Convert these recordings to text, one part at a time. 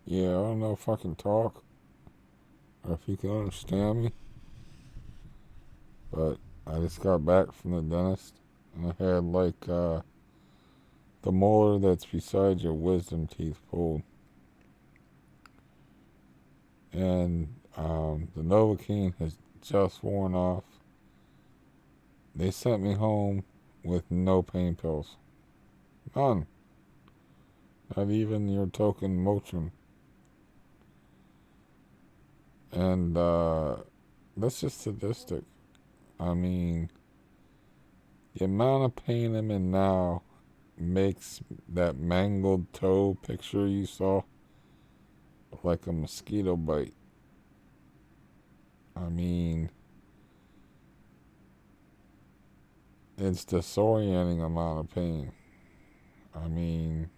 Yeah, I don't know if I can talk or if you can understand me, but I just got back from the dentist and I had the molar that's beside your wisdom teeth pulled. And the novocaine has just worn off. They sent me home with no pain pills. None. Not even your token Motrin. And that's just sadistic. I mean, the amount of pain I'm in now makes that mangled toe picture you saw like a mosquito bite. I mean, it's disorienting amount of pain. I mean,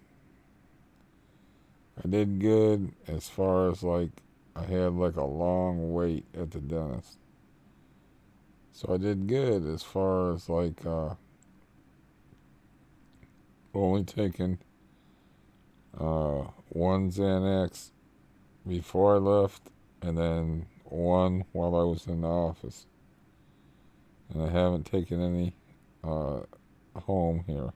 I did good as far as like I had like a long wait at the dentist. So I did good as far as like only taking one Xanax before I left and then one while I was in the office. And I haven't taken any uh, home here.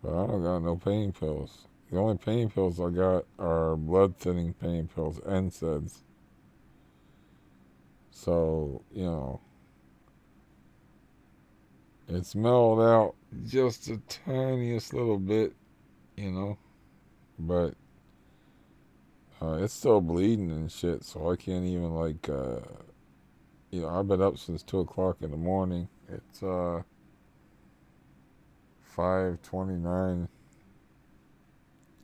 But I don't got no pain pills. The only pain pills I got are blood thinning pain pills, NSAIDs. So, it's mellowed out just the tiniest little bit, you know, but it's still bleeding and shit, so I can't even, I've been up since 2 o'clock in the morning. It's 5:29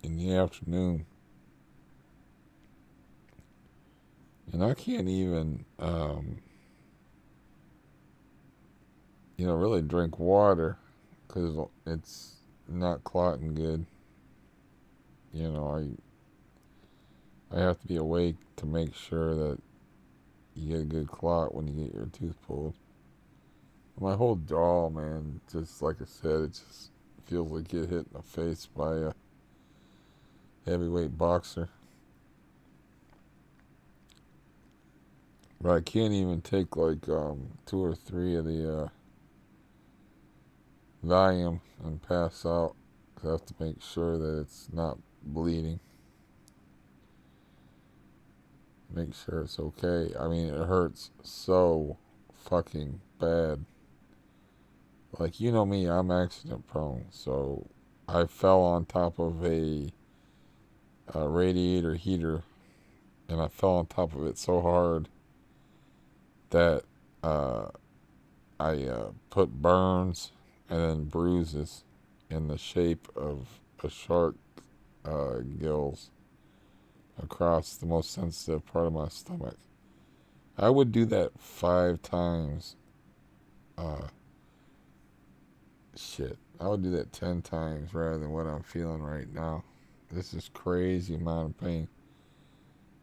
in the afternoon, and I can't even, really drink water because it's not clotting good. You know, I have to be awake to make sure that you get a good clot when you get your tooth pulled. My whole jaw, man, just like I said, it just feels like get hit in the face by a heavyweight boxer. But I can't even take like two or three of the Valium and pass out because I have to make sure that it's not bleeding. Make sure it's okay. I mean, it hurts so fucking bad. Like, you know me, I'm accident prone. So I fell on top of a radiator heater and I fell on top of it so hard that uh, I put burns and then bruises in the shape of a shark gills across the most sensitive part of my stomach. I would do that 5 times. Uh, Shit, I would do that 10 times rather than what I'm feeling right now. This is crazy amount of pain.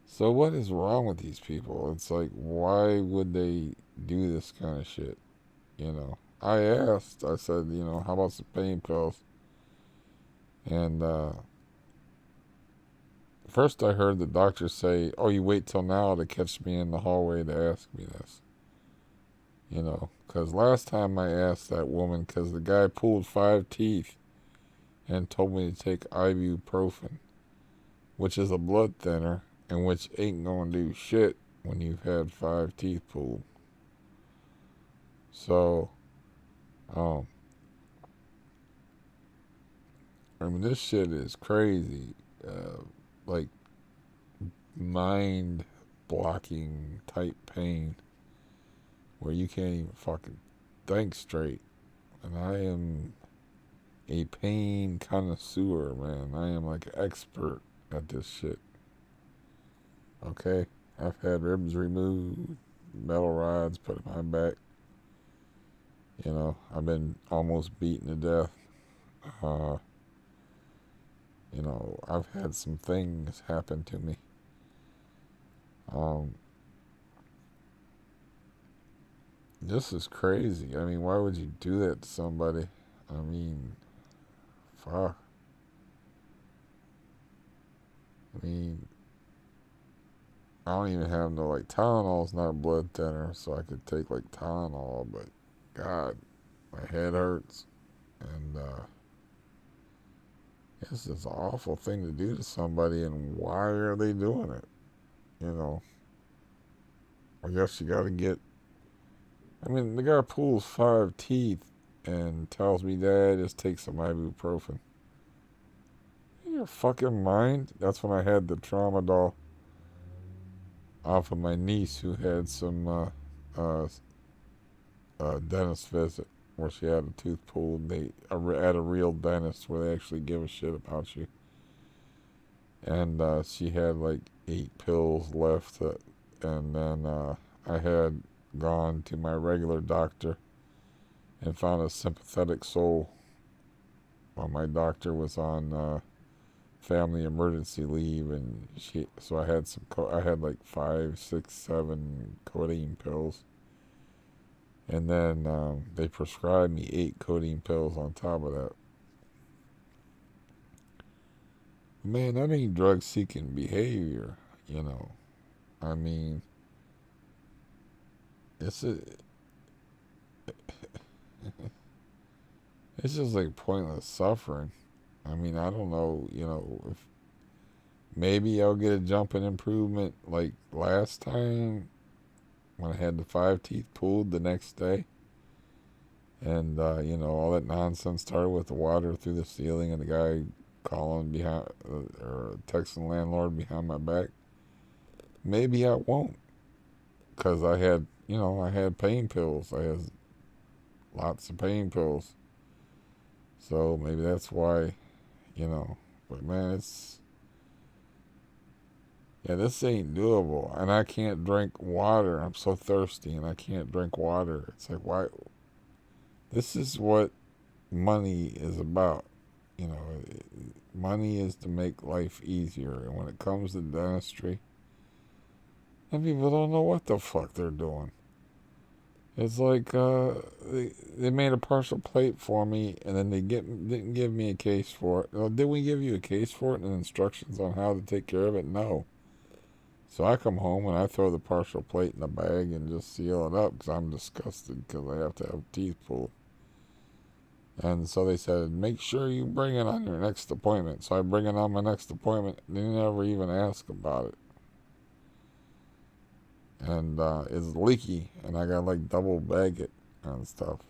So what is wrong with these people? It's like, why would they do this kind of shit? I asked. I said, how about some pain pills? And first I heard the doctor say, "Oh, you wait till now to catch me in the hallway to ask me this." Because last time I asked that woman, because the guy pulled 5 teeth and told me to take ibuprofen, which is a blood thinner and which ain't gonna do shit when you've had 5 teeth pulled. So, um, I mean, this shit is crazy. Like mind blocking type pain where you can't even fucking think straight. And I am a pain connoisseur, man. I am like an expert at this shit. Okay? I've had ribs removed, metal rods put in my back. I've been almost beaten to death. Uh, I've had some things happen to me. Um, this is crazy. I mean, why would you do that to somebody? I mean, fuck. I mean, I don't even have no, like, Tylenol's not a blood thinner, so I could take, like, Tylenol, but God, my head hurts. And, it's just an awful thing to do to somebody, and why are they doing it? You know, I guess you gotta get. I mean, the guy pulls 5 teeth and tells me, Dad, just take some ibuprofen. In your fucking mind? That's when I had the tramadol off of my niece who had some uh, dentist visit where she had a tooth pulled. They at a real dentist where they actually give a shit about you. And she had like 8 pills left, and then I had gone to my regular doctor and found a sympathetic soul while my doctor was on family emergency leave, and so I had I had like 5, 6, 7 codeine pills, and then they prescribed me 8 codeine pills on top of that. Man, that ain't drug seeking behavior, you know. I mean, it's a, it's just like pointless suffering. I mean, I don't know, if maybe I'll get a jump in improvement like last time when I had the 5 teeth pulled the next day. And, all that nonsense started with the water through the ceiling and the guy calling behind, or texting the landlord behind my back. Maybe I won't, because I had pain pills. I had lots of pain pills. So maybe that's why, you know. But man, this ain't doable. And I can't drink water. I'm so thirsty and I can't drink water. It's like, why? This is what money is about. You know, money is to make life easier. And when it comes to dentistry, and people don't know what the fuck they're doing. It's like they made a partial plate for me, and then they didn't give me a case for it. Well, did we give you a case for it and instructions on how to take care of it? No. So I come home and I throw the partial plate in the bag and just seal it up because I'm disgusted because I have to have teeth pulled. And so they said, make sure you bring it on your next appointment. So I bring it on my next appointment. They never even ask about it. And it's leaky, and I got like double bag it and stuff.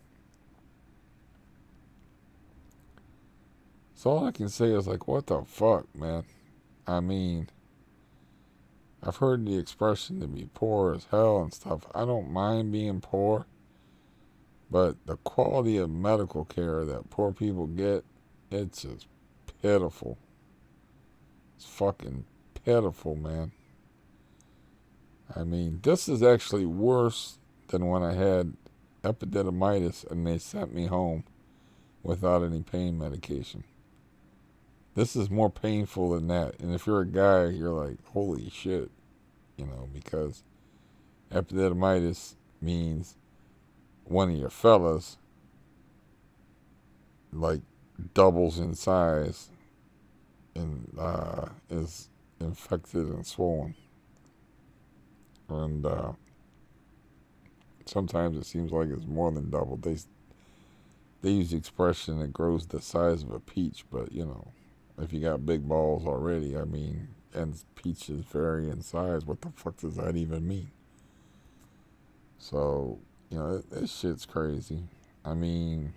So all I can say is like, what the fuck, man? I mean, I've heard the expression to be poor as hell and stuff. I don't mind being poor, but the quality of medical care that poor people get, it's just pitiful. It's fucking pitiful, man. I mean, this is actually worse than when I had epididymitis and they sent me home without any pain medication. This is more painful than that. And if you're a guy, you're like, holy shit, because epididymitis means one of your fellas like doubles in size and is infected and swollen. And sometimes it seems like it's more than double. They use the expression it grows the size of a peach, but if you got big balls already, I mean, and peaches vary in size, what the fuck does that even mean? So, this shit's crazy. I mean,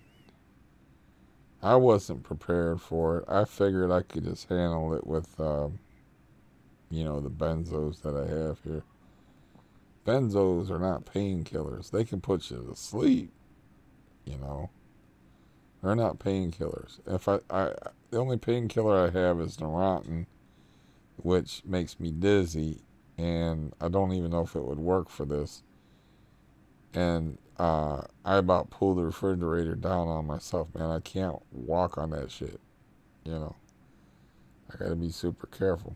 I wasn't prepared for it. I figured I could just handle it with, the benzos that I have here. Benzos are not painkillers. They can put you to sleep, They're not painkillers. The only painkiller I have is Neurontin, which makes me dizzy, and I don't even know if it would work for this. And I about pulled the refrigerator down on myself, man. I can't walk on that shit, I gotta be super careful.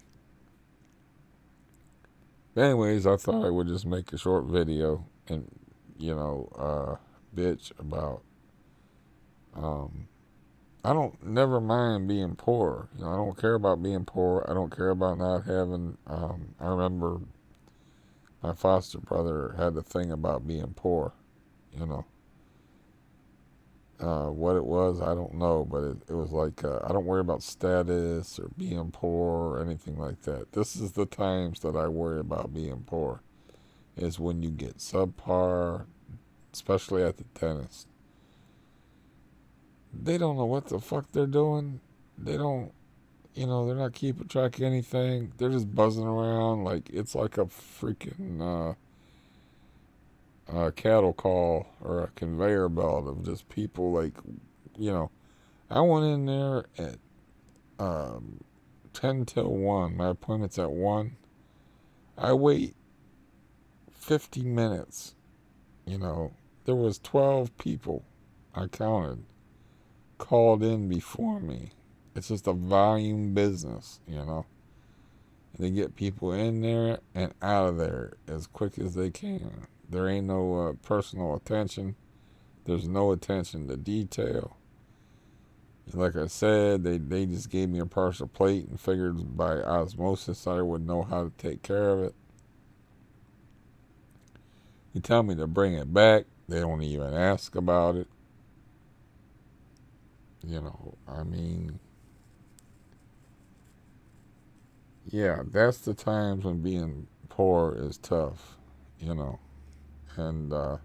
But anyways, I thought I would just make a short video and, bitch about I don't never mind being poor. You know, I don't care about being poor. I don't care about not having. I remember my foster brother had the thing about being poor. You know, what it was, I don't know, but it was like I don't worry about status or being poor or anything like that. This is the times that I worry about being poor. Is when you get subpar, especially at the dentist. They don't know what the fuck they're doing. They don't, they're not keeping track of anything. They're just buzzing around like it's like a freaking cattle call or a conveyor belt of just people like, you know. I went in there at um, 10 till 1. My appointment's at 1. I wait 50 minutes, you know. There was 12 people, I counted, called in before me. It's just a volume business, you know. They get people in there and out of there as quick as they can. There ain't no personal attention. There's no attention to detail. Like I said, they just gave me a partial plate and figured by osmosis I would know how to take care of it. They tell me to bring it back. They don't even ask about it. I mean, yeah, that's the times when being poor is tough, you know. And I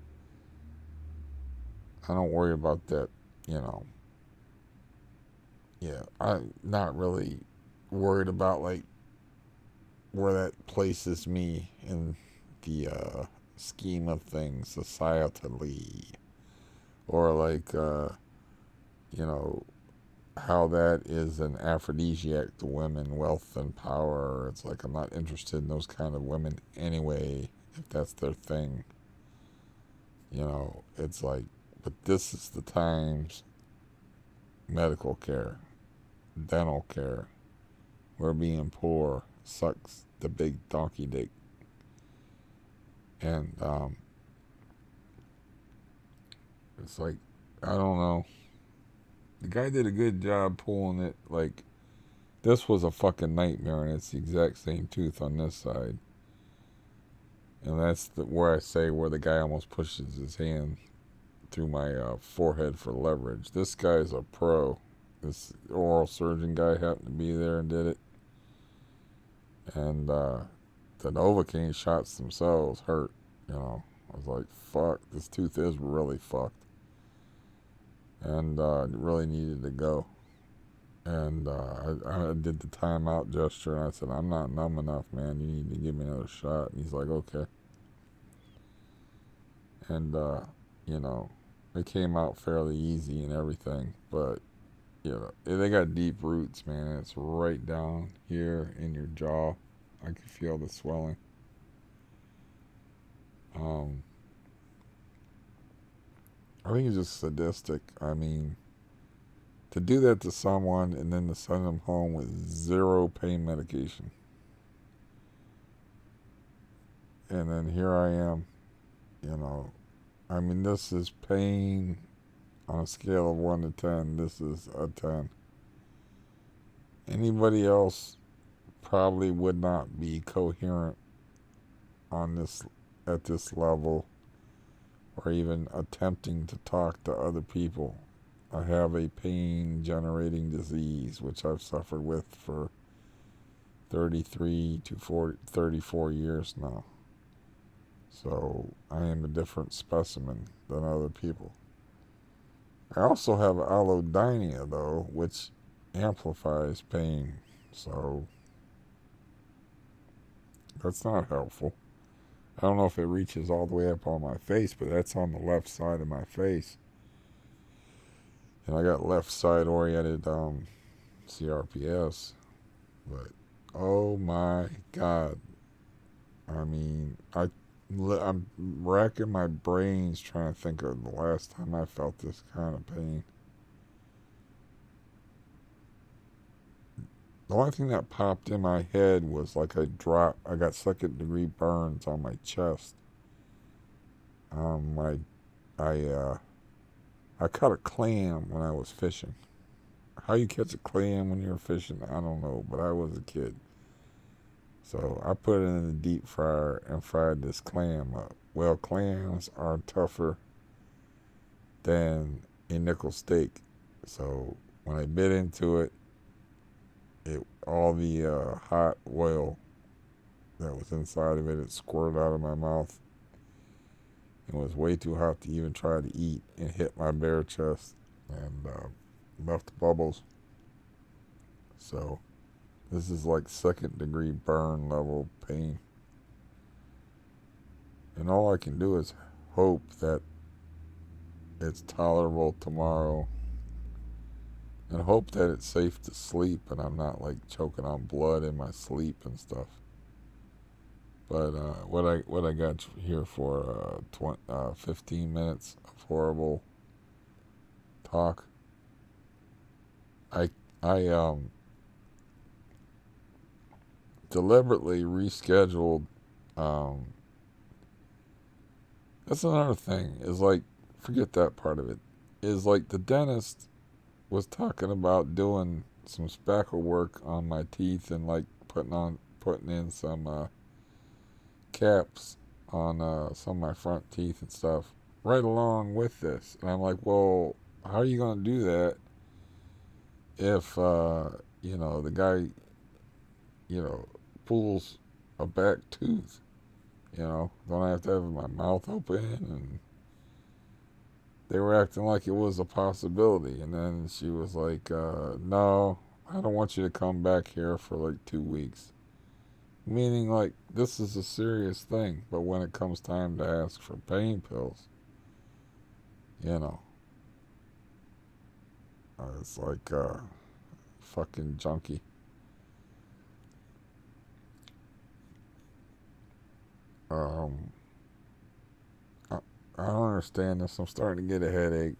don't worry about that, you know. Yeah, I'm not really worried about like where that places me in the scheme of things societally, or like you know how that is an aphrodisiac to women, wealth and power. It's like I'm not interested in those kind of women anyway, if that's their thing. It's like, but this is the times medical care, dental care, where being poor sucks the big donkey dick. And it's like, I don't know. The guy did a good job pulling it. Like, this was a fucking nightmare, and it's the exact same tooth on this side. And that's where I say where the guy almost pushes his hand through my forehead for leverage. This guy's a pro. This oral surgeon guy happened to be there and did it. And the novocaine shots themselves hurt. I was like, fuck, this tooth is really fucked. And it really needed to go. And I did the timeout gesture, and I said, I'm not numb enough, man. You need to give me another shot. And he's like, okay. And, you know, it came out fairly easy and everything. But, they got deep roots, man. It's right down here in your jaw. I can feel the swelling. Um, I think it's just sadistic. I mean, to do that to someone and then to send them home with zero pain medication. And then here I am, you know. I mean, this is pain on a scale of 1 to 10. This is a 10. Anybody else probably would not be coherent on this at this level or even attempting to talk to other people. I have a pain generating disease which I've suffered with for 33 to 34 years now. So I am a different specimen than other people. I also have allodynia though, which amplifies pain. So that's not helpful. I don't know if it reaches all the way up on my face, but that's on the left side of my face. And I got left side oriented CRPS. But oh my God. I mean, I'm racking my brains trying to think of the last time I felt this kind of pain. The only thing that popped in my head was like I got second degree burns on my chest. Um, I, I, uh, I caught a clam when I was fishing. how you catch a clam when you're fishing, I don't know, but I was a kid. So I put it in the deep fryer and fried this clam up. Well, clams are tougher than a nickel steak. So when I bit into it, all the hot oil that was inside of it, it squirted out of my mouth. It was way too hot to even try to eat and hit my bare chest and left bubbles. So this is like second degree burn level pain. And all I can do is hope that it's tolerable tomorrow and hope that it's safe to sleep and I'm not like choking on blood in my sleep and stuff. But what I got here for 15 minutes of horrible talk. I deliberately rescheduled. Um, that's another thing. Is like forget that part of it. Is like the dentist was talking about doing some spackle work on my teeth and like putting in some caps on some of my front teeth and stuff right along with this. And I'm like, well, how are you going to do that if, the guy, you know, pulls a back tooth? Don't I have to have my mouth open? And they were acting like it was a possibility. And then she was like, no, I don't want you to come back here for like 2 weeks. Meaning, like, this is a serious thing, but when it comes time to ask for pain pills, you know, it's like fucking junkie. Um, I, I don't understand this. I'm starting to get a headache,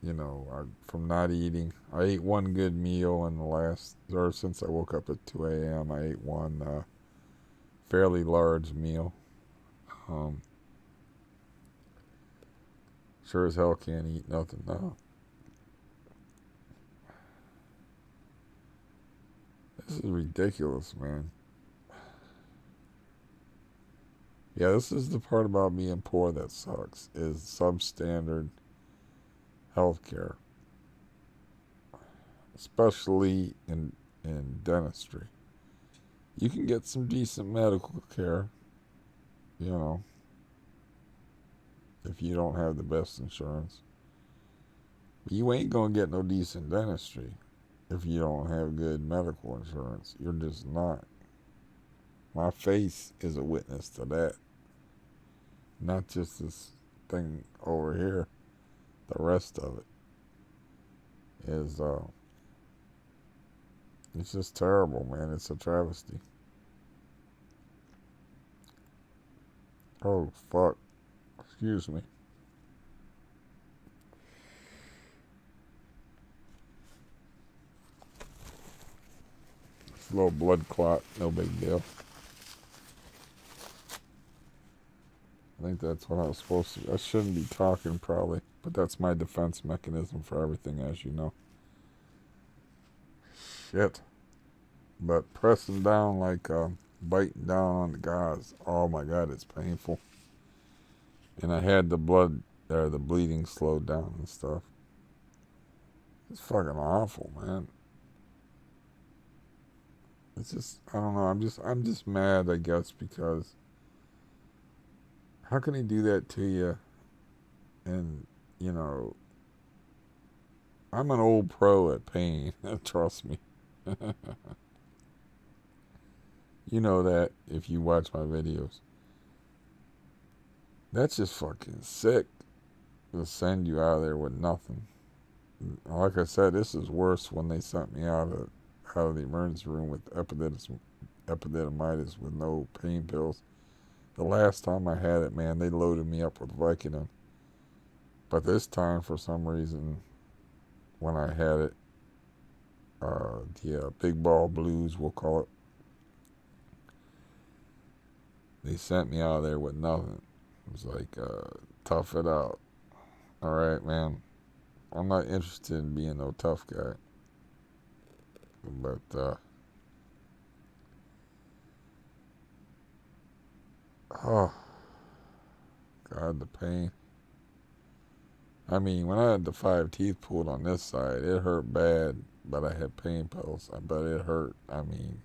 from not eating. I ate one good meal in the or since I woke up at 2 a.m., I ate one fairly large meal. Um, sure as hell can't eat nothing now. This is ridiculous, man. Yeah, this is the part about being poor that sucks, is substandard healthcare, especially in dentistry. You can get some decent medical care, you know, if you don't have the best insurance. But you ain't gonna get no decent dentistry if you don't have good medical insurance. You're just not. My face is a witness to that. Not just this thing over here. The rest of it is it's just terrible, man. It's a travesty. Oh fuck. Excuse me. It's a little blood clot, no big deal. I think that's what I was supposed to. I shouldn't be talking probably, but that's my defense mechanism for everything, as you know. Shit. But pressing down like biting down on the gauze. Oh my god, it's painful. And I had the the bleeding slowed down and stuff. It's fucking awful, man. It's just I don't know. I'm just mad, I guess, because how can he do that to you? And you know, I'm an old pro at pain. Trust me. You know that if you watch my videos. That's just fucking sick to send you out of there with nothing. Like I said, this is worse when they sent me out of the emergency room with epididymitis with no pain pills. The last time I had it, man, they loaded me up with Vicodin. But this time, for some reason, when I had it, the big ball blues, we'll call it, they sent me out of there with nothing. It was like, tough it out. All right, man. I'm not interested in being no tough guy. But oh God, the pain. I mean, when I had the 5 teeth pulled on this side, it hurt bad, but I had pain pills. But it hurt. I mean,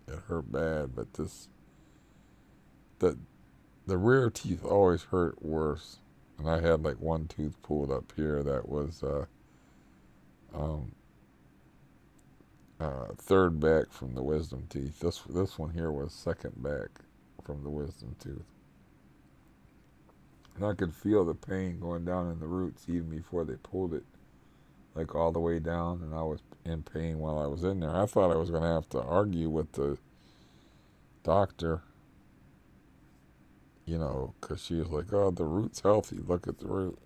it hurt bad. But the the rear teeth always hurt worse. And I had like one tooth pulled up here that was um, third back from the wisdom teeth. This one here was second back from the wisdom tooth. And I could feel the pain going down in the roots even before they pulled it, like all the way down. And I was in pain while I was in there. I thought I was going to have to argue with the doctor, because she was like, "Oh, the root's healthy. Look at the root."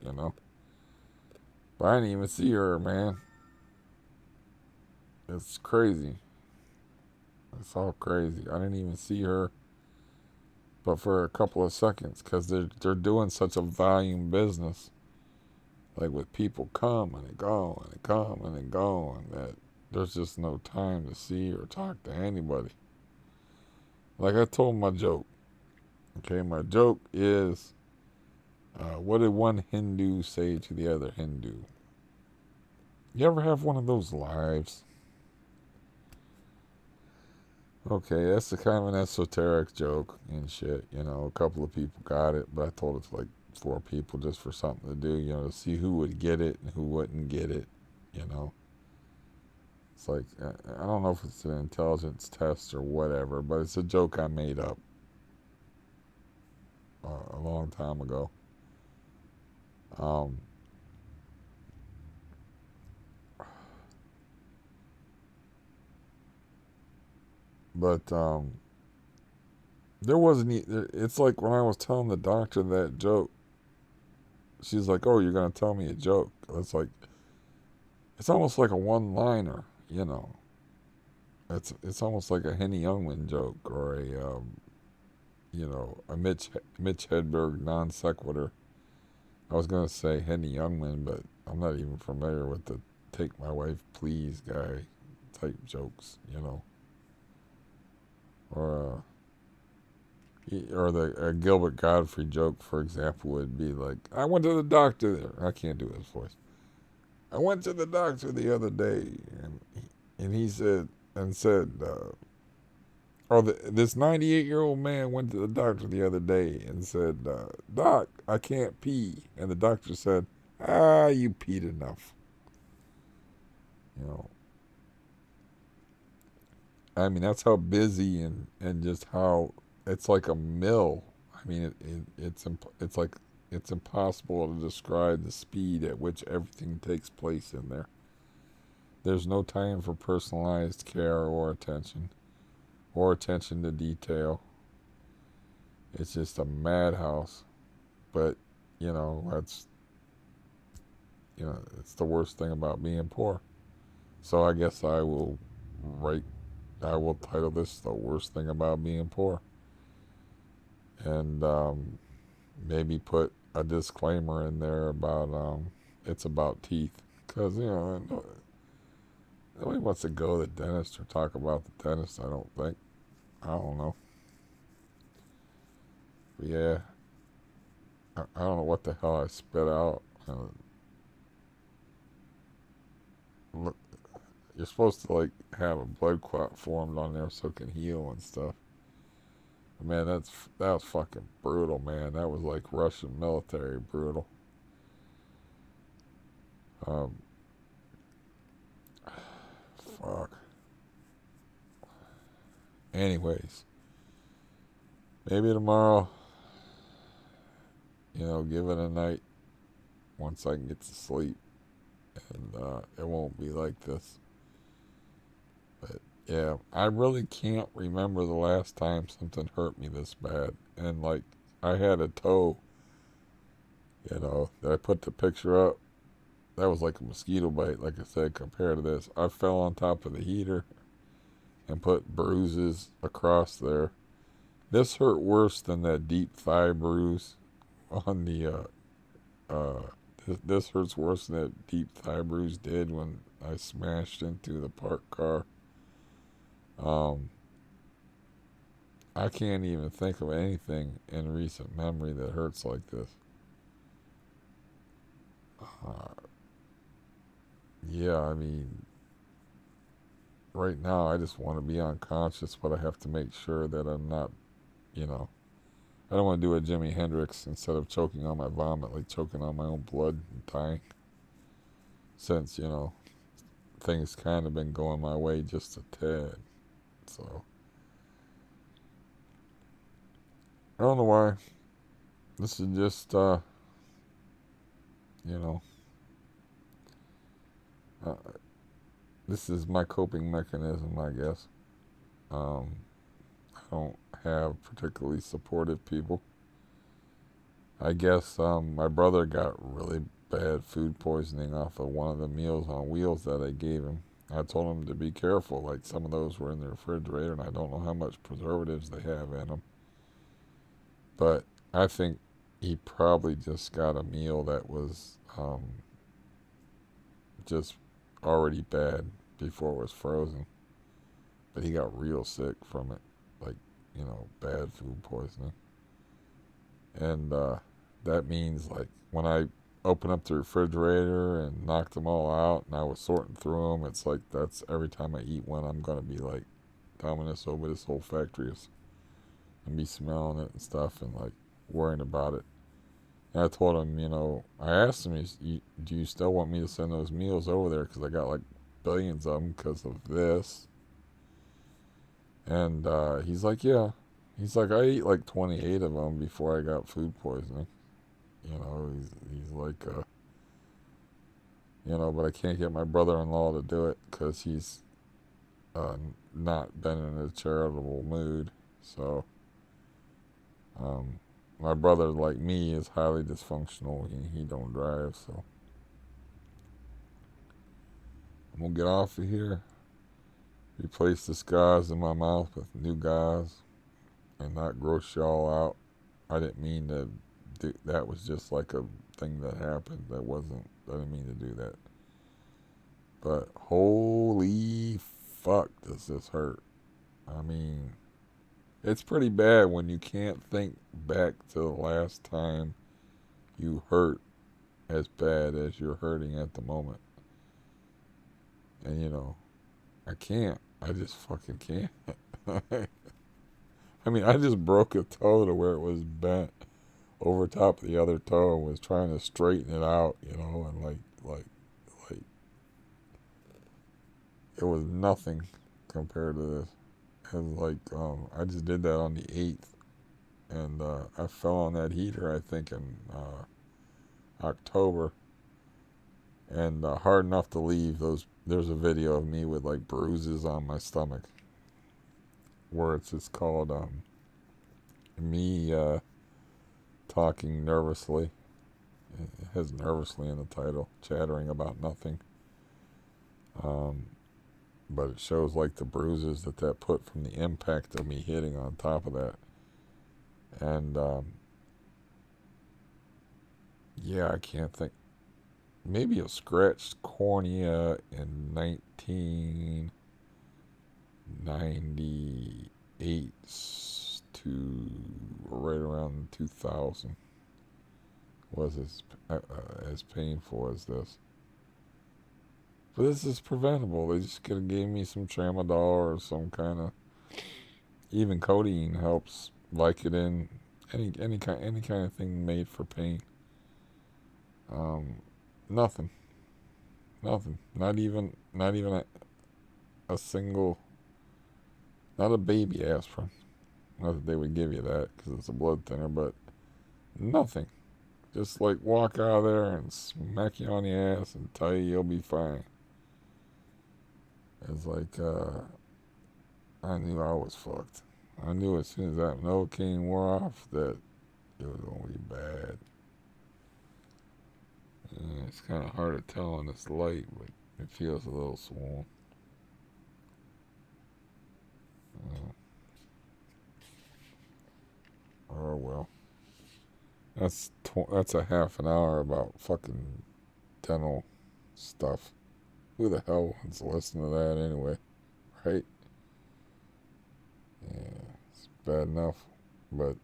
But I didn't even see her, man. It's crazy. It's all crazy. I didn't even see her, but for a couple of seconds, because they're doing such a volume business, like with people come and they go and they come and they go, and that there's just no time to see or talk to anybody. Like I told my joke. Okay, my joke is, what did one Hindu say to the other Hindu? You ever have one of those lives? Okay, that's a kind of an esoteric joke and shit. A couple of people got it, but I told it to like 4 people just for something to do, to see who would get it and who wouldn't get it, you know. It's like, I don't know if it's an intelligence test or whatever, but it's a joke I made up a long time ago. Um, but there wasn't. It's like when I was telling the doctor that joke, she's like, "Oh, you're gonna tell me a joke?" It's almost like a one-liner, you know. It's almost like a Henny Youngman joke or a Mitch Hedberg non sequitur. I was gonna say Henny Youngman, but I'm not even familiar with the "Take My Wife, Please" guy type jokes, or the Gilbert Godfrey joke, for example, would be like, "I went to the doctor there." I can't do his voice. "I went to the doctor the other day, and he said, this 98-year-old man went to the doctor the other day and said, 'Doc, I can't pee.' And the doctor said, 'Ah, you peed enough.'" You know, I mean, that's how busy and just how it's like a mill. I mean, it's like it's impossible to describe the speed at which everything takes place in there. There's no time for personalized care or attention to detail. It's just a madhouse. But that's it's the worst thing about being poor. So I guess write. I will title this "The Worst Thing About Being Poor," and maybe put a disclaimer in there about it's about teeth, because nobody wants to go to the dentist or talk about the dentist. I don't think. I don't know. But yeah, I don't know what the hell I spit out. Look, you're supposed to like have a blood clot formed on there so it can heal and stuff. Man, that was fucking brutal, man. That was like Russian military brutal. Um, Fuck. Anyways, maybe tomorrow, give it a night once I can get to sleep, and it won't be like this. But yeah, I really can't remember the last time something hurt me this bad. And like, I had a toe, that I put the picture up. That was like a mosquito bite, like I said, compared to this. I fell on top of the heater and put bruises across there. This hurt worse than that deep thigh bruise on the This hurts worse than that deep thigh bruise did when I smashed into the parked car. Um, I can't even think of anything in recent memory that hurts like this. Uh, yeah, I mean, right now I just want to be unconscious, but I have to make sure that I'm not, you know, I don't want to do a Jimi Hendrix instead of choking on my vomit, like choking on my own blood and dying. Since, things kind of been going my way just a tad. So, I don't know why. This is just, you know, uh, this is my coping mechanism, I guess. Um, I don't have particularly supportive people. I guess my brother got really bad food poisoning off of one of the Meals on Wheels that I gave him. I told him to be careful, like some of those were in the refrigerator, and I don't know how much preservatives they have in them. But I think he probably just got a meal that was just already bad before it was frozen. But he got real sick from it, like, bad food poisoning. And that means, like, when I opened up the refrigerator and knocked them all out and I was sorting through them, it's like that's every time I eat one, I'm going to be like, Dominus over this whole factory is, and be smelling it and stuff and like worrying about it. And I told him, I asked him, do you still want me to send those meals over there? Because I got like billions of them because of this. And he's like, yeah. He's like, I ate like 28 of them before I got food poisoning. He's like, but I can't get my brother-in-law to do it because he's not been in a charitable mood. So, um, my brother, like me, is highly dysfunctional. He don't drive, so I'm gonna get off of here. Replace the scars in my mouth with new guys, and not gross y'all out. I didn't mean to do that. Was just like a thing that happened. That wasn't. I didn't mean to do that. But holy fuck, does this hurt? I mean, it's pretty bad when you can't think back to the last time you hurt as bad as you're hurting at the moment. And I can't. I just fucking can't. I mean, I just broke a toe to where it was bent over top of the other toe and was trying to straighten it out, and like it was nothing compared to this. It was like I just did that on the 8th, and I fell on that heater I think in October, and hard enough to leave. There's a video of me with like bruises on my stomach, where it's just called me talking nervously. It has nervously in the title, chattering about nothing. Um, but it shows like the bruises that put from the impact of me hitting on top of that. And yeah, I can't think. Maybe a scratched cornea in 1998 to right around 2000 was as painful as this. But this is preventable. They just could have gave me some tramadol or some kind of, even codeine helps. Vicodin, any kind of thing made for pain. Um, nothing, nothing. Not even a single, not a baby aspirin. Not that they would give you that because it's a blood thinner, but nothing. Just like walk out of there and smack you on the ass and tell you you'll be fine. It's like I knew I was fucked. I knew as soon as that novocaine wore off that it was gonna be bad. It's kind of hard to tell in this light, but it feels a little swollen. Oh well. That's a half an hour about fucking dental stuff. Who the hell wants to listen to that anyway, right? Yeah, it's bad enough, but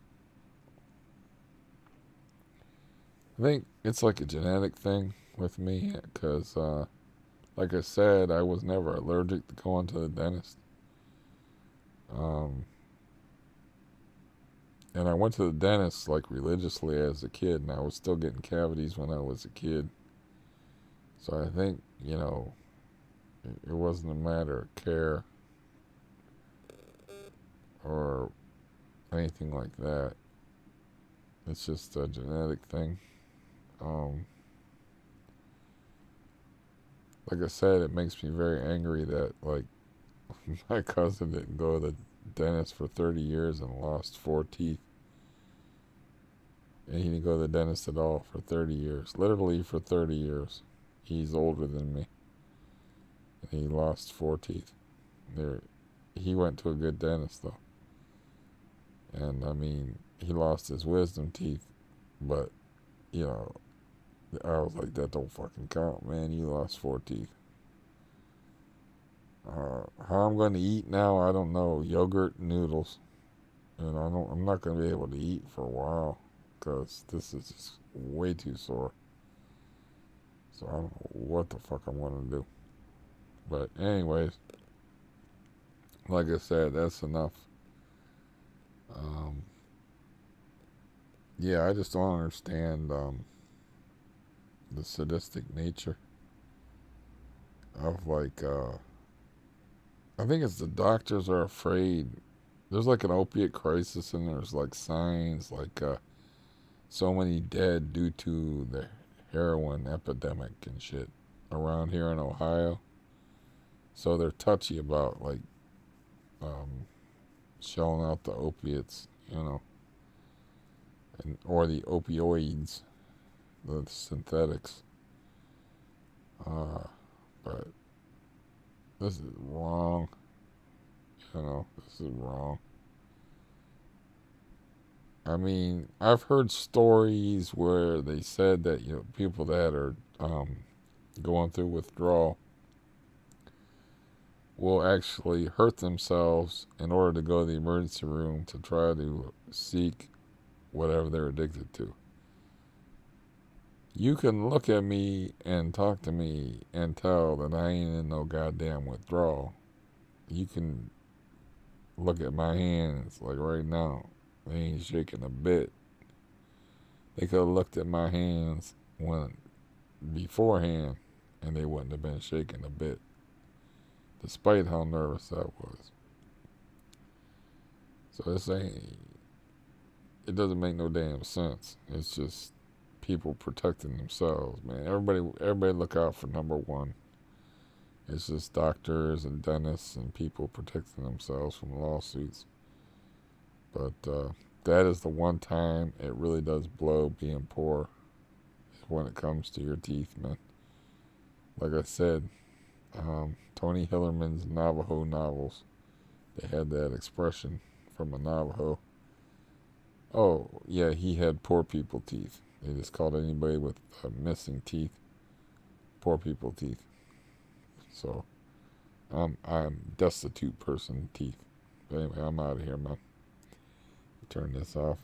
I think it's like a genetic thing with me because, like I said, I was never allergic to going to the dentist. Um, and I went to the dentist like religiously as a kid, and I was still getting cavities when I was a kid. So I think, it wasn't a matter of care or anything like that. It's just a genetic thing. Um, like I said, it makes me very angry that like my cousin didn't go to the dentist for 30 years and lost 4 teeth. And he didn't go to the dentist at all for 30 years. Literally for 30 years. He's older than me. And he lost 4 teeth. There, he went to a good dentist though. And I mean, he lost his wisdom teeth, but you know, I was like, that don't fucking count, man. You lost 4 teeth. How I'm going to eat now, I don't know. Yogurt, noodles, and I'm not going to be able to eat for a while because this is just way too sore. So I don't know what the fuck I'm going to do. But anyways, like I said, that's enough. Um, yeah, I just don't understand the sadistic nature of like. I think it's the doctors are afraid. There's like an opiate crisis, and there's like signs like so many dead due to the heroin epidemic and shit around here in Ohio. So they're touchy about like um, shelling out the opiates, or the opioids, the synthetics. Uh, but this is wrong. This is wrong. I mean, I've heard stories where they said that people that are going through withdrawal will actually hurt themselves in order to go to the emergency room to try to seek whatever they're addicted to. You can look at me and talk to me and tell that I ain't in no goddamn withdrawal. You can look at my hands like right now. They ain't shaking a bit. They could have looked at my hands when beforehand and they wouldn't have been shaking a bit, despite how nervous I was. So it doesn't make no damn sense. It's just people protecting themselves, man. Everybody look out for number one. It's just doctors and dentists and people protecting themselves from lawsuits. But that is the one time it really does blow being poor when it comes to your teeth, man. Like I said, Tony Hillerman's Navajo novels, they had that expression from a Navajo. Oh, yeah, he had poor people teeth. They just called anybody with missing teeth poor people teeth. So I'm destitute person teeth. But anyway, I'm out of here, man. Turn this off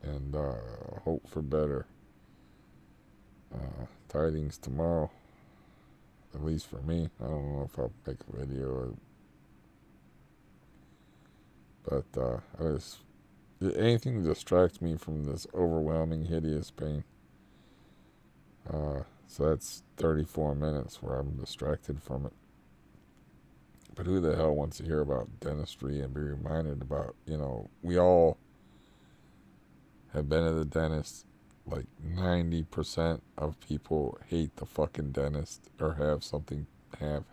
and hope for better tidings tomorrow. At least for me. I don't know if I'll make a video, but I just anything that distracts me from this overwhelming, hideous pain. So that's 34 minutes where I'm distracted from it. But who the hell wants to hear about dentistry and be reminded about, we all have been at the dentist. Like 90% of people hate the fucking dentist or have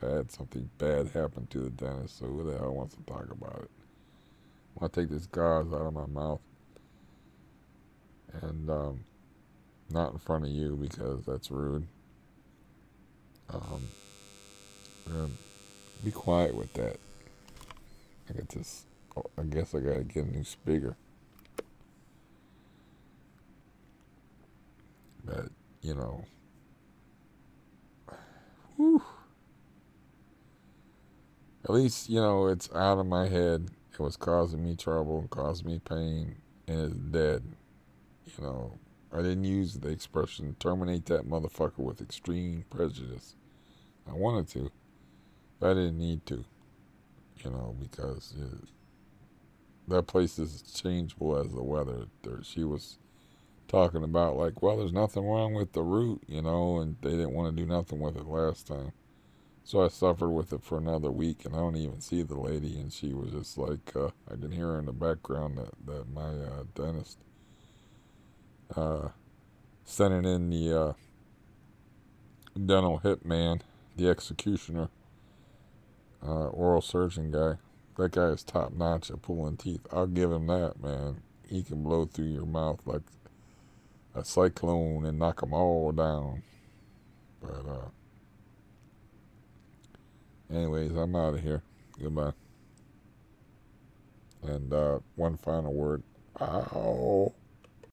had something bad happen to the dentist. So who the hell wants to talk about it? I want to take this gauze out of my mouth. And not in front of you because that's rude. Be quiet with that. I guess I gotta get a new speaker. But, you know, whew, at least, you know, it's out of my head. It was causing me trouble, causing me pain, and it's dead. You know, I didn't use the expression terminate that motherfucker with extreme prejudice. I wanted to, but I didn't need to, you know, because that place is changeable as the weather. She was talking about, like, well, there's nothing wrong with the root, you know, and they didn't want to do nothing with it last time. So I suffered with it for another week, and I don't even see the lady, and she was just like, I can hear her in the background that my dentist sending in the dental hitman, the executioner, oral surgeon guy. That guy is top notch at pulling teeth. I'll give him that, man. He can blow through your mouth like a cyclone and knock them all down. But anyways, I'm out of here. Goodbye. And one final word. Ow.